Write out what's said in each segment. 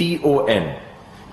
FENTON।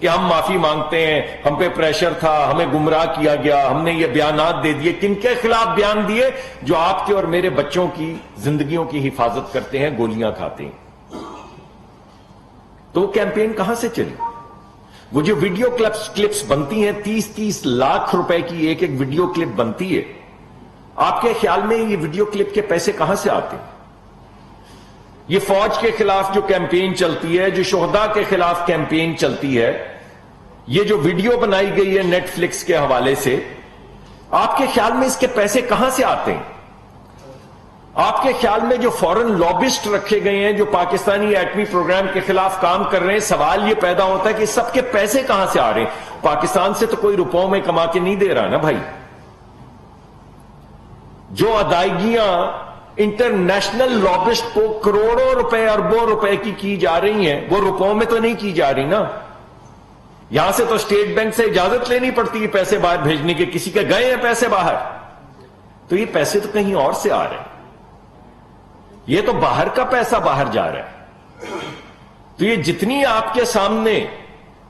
کہ ہم معافی مانگتے ہیں, ہم پہ پریشر تھا, ہمیں گمراہ کیا گیا, ہم نے یہ بیانات دے دیے. کن کے خلاف بیان دیے؟ جو آپ کے اور میرے بچوں کی زندگیوں کی حفاظت کرتے ہیں, گولیاں کھاتے ہیں. تو وہ کیمپین کہاں سے چلی؟ وہ جو ویڈیو کلپس بنتی ہیں, 30 لاکھ روپے کی ایک ویڈیو کلپ بنتی ہے, آپ کے خیال میں یہ ویڈیو کلپ کے پیسے کہاں سے آتے ہیں؟ یہ فوج کے خلاف جو کیمپین چلتی ہے, جو شہداء کے خلاف کیمپین چلتی ہے, یہ جو ویڈیو بنائی گئی ہے نیٹ فلکس کے حوالے سے, آپ کے خیال میں اس کے پیسے کہاں سے آتے ہیں؟ آپ کے خیال میں جو فورن لابسٹ رکھے گئے ہیں, جو پاکستانی ایٹمی پروگرام کے خلاف کام کر رہے ہیں, سوال یہ پیدا ہوتا ہے کہ سب کے پیسے کہاں سے آ رہے ہیں؟ پاکستان سے تو کوئی روپوں میں کما کے نہیں دے رہا نا بھائی. جو ادائیگیاں انٹرنیشنل لابسٹ کو کروڑوں روپے, اربوں روپے کی جا رہی ہیں, وہ روپوں میں تو نہیں کی جا رہی نا. یہاں سے تو اسٹیٹ بینک سے اجازت لینی پڑتی ہے پیسے باہر بھیجنے کے, کسی کے گئے ہیں پیسے باہر, تو یہ پیسے تو کہیں اور سے آ رہے ہیں. یہ تو باہر کا پیسہ باہر جا رہا ہے. تو یہ جتنی آپ کے سامنے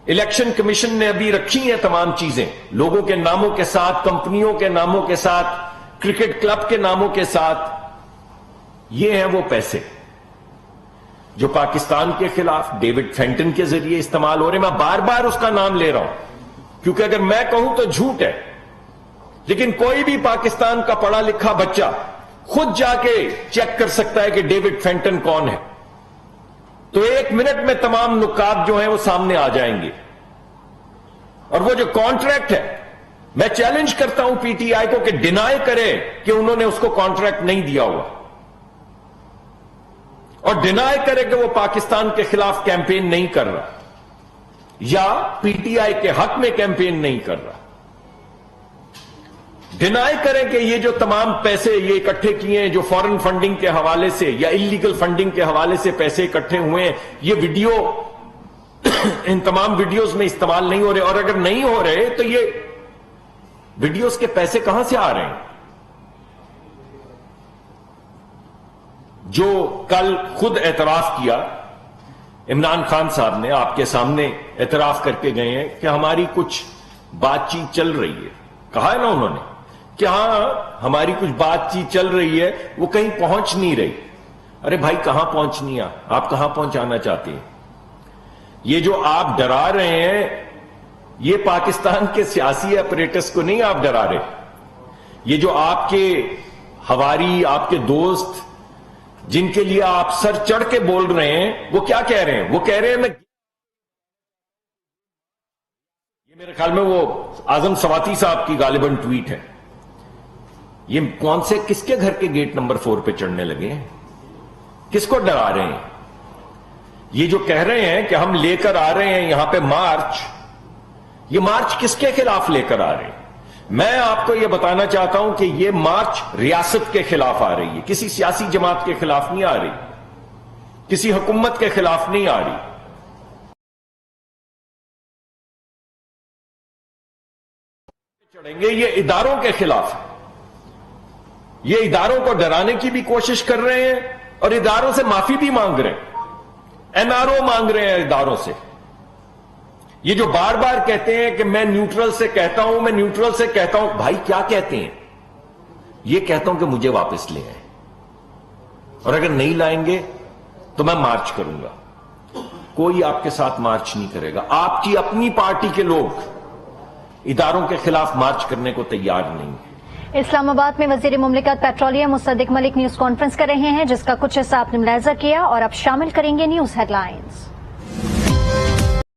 الیکشن کمیشن نے ابھی رکھی ہیں تمام چیزیں, لوگوں کے ناموں کے ساتھ, کمپنیوں کے ناموں کے ساتھ, کرکٹ کلب کے ناموں کے ساتھ, یہ ہیں وہ پیسے جو پاکستان کے خلاف ڈیوڈ فینٹن کے ذریعے استعمال ہو رہے ہیں. میں بار بار اس کا نام لے رہا ہوں کیونکہ اگر میں کہوں تو جھوٹ ہے, لیکن کوئی بھی پاکستان کا پڑھا لکھا بچہ خود جا کے چیک کر سکتا ہے کہ ڈیوڈ فینٹن کون ہے. تو 1 منٹ میں تمام نکات جو ہیں وہ سامنے آ جائیں گے. اور وہ جو کانٹریکٹ ہے, میں چیلنج کرتا ہوں پی ٹی آئی کو کہ ڈینائی کرے کہ انہوں نے اس کو کانٹریکٹ نہیں دیا ہوا, اور ڈینائی کرے کہ وہ پاکستان کے خلاف کیمپین نہیں کر رہا یا پی ٹی آئی کے حق میں کیمپین نہیں کر رہا. ڈینائی کریں کہ یہ جو تمام پیسے یہ اکٹھے کیے ہیں, جو فورن فنڈنگ کے حوالے سے یا انلیگل فنڈنگ کے حوالے سے پیسے اکٹھے ہوئے ہیں, یہ ویڈیو ان تمام ویڈیوز میں استعمال نہیں ہو رہے. اور اگر نہیں ہو رہے تو یہ ویڈیوز کے پیسے کہاں سے آ رہے ہیں؟ جو کل خود اعتراف کیا عمران خان صاحب نے, آپ کے سامنے اعتراف کر کے گئے ہیں کہ ہماری کچھ بات چیت چل رہی ہے. کہا ہے نا انہوں نے کہ ہاں ہماری کچھ بات چیت چل رہی ہے, وہ کہیں پہنچ نہیں رہی. ارے بھائی کہاں پہنچنی ہے؟ آپ کہاں پہنچانا چاہتے ہیں؟ یہ جو آپ ڈرا رہے ہیں, یہ پاکستان کے سیاسی اپریٹس کو نہیں آپ ڈرا رہے. یہ جو آپ کے ہواری, آپ کے دوست, جن کے لیے آپ سر چڑھ کے بول رہے ہیں, وہ کیا کہہ رہے ہیں؟ وہ کہہ رہے ہیں یہ میرے خیال میں وہ اعظم سواتی صاحب کی غالباً ٹویٹ ہے. یہ کون سے کس کے گھر کے گیٹ نمبر 4 پہ چڑھنے لگے ہیں؟ کس کو ڈرا رہے ہیں؟ یہ جو کہہ رہے ہیں کہ ہم لے کر آ رہے ہیں یہاں پہ مارچ, یہ مارچ کس کے خلاف لے کر آ رہے ہیں؟ میں آپ کو یہ بتانا چاہتا ہوں کہ یہ مارچ ریاست کے خلاف آ رہی ہے, کسی سیاسی جماعت کے خلاف نہیں آ رہی, کسی حکومت کے خلاف نہیں آ رہی. چڑھیں گے یہ اداروں کے خلاف, یہ اداروں کو ڈرانے کی بھی کوشش کر رہے ہیں اور اداروں سے معافی بھی مانگ رہے ہیں, این آر او مانگ رہے ہیں اداروں سے. یہ جو بار بار کہتے ہیں کہ میں نیوٹرل سے کہتا ہوں, میں نیوٹرل سے کہتا ہوں, بھائی کیا کہتے ہیں؟ یہ کہتا ہوں کہ مجھے واپس لے آئیں, اور اگر نہیں لائیں گے تو میں مارچ کروں گا. کوئی آپ کے ساتھ مارچ نہیں کرے گا. آپ کی اپنی پارٹی کے لوگ اداروں کے خلاف مارچ کرنے کو تیار نہیں ہیں. اسلام آباد میں وزیر مملکت پیٹرولیم مصدق ملک نیوز کانفرنس کر رہے ہیں, جس کا کچھ حصہ آپ نے ملاحظہ کیا, اور اب شامل کریں گے نیوز ہیڈ لائنز.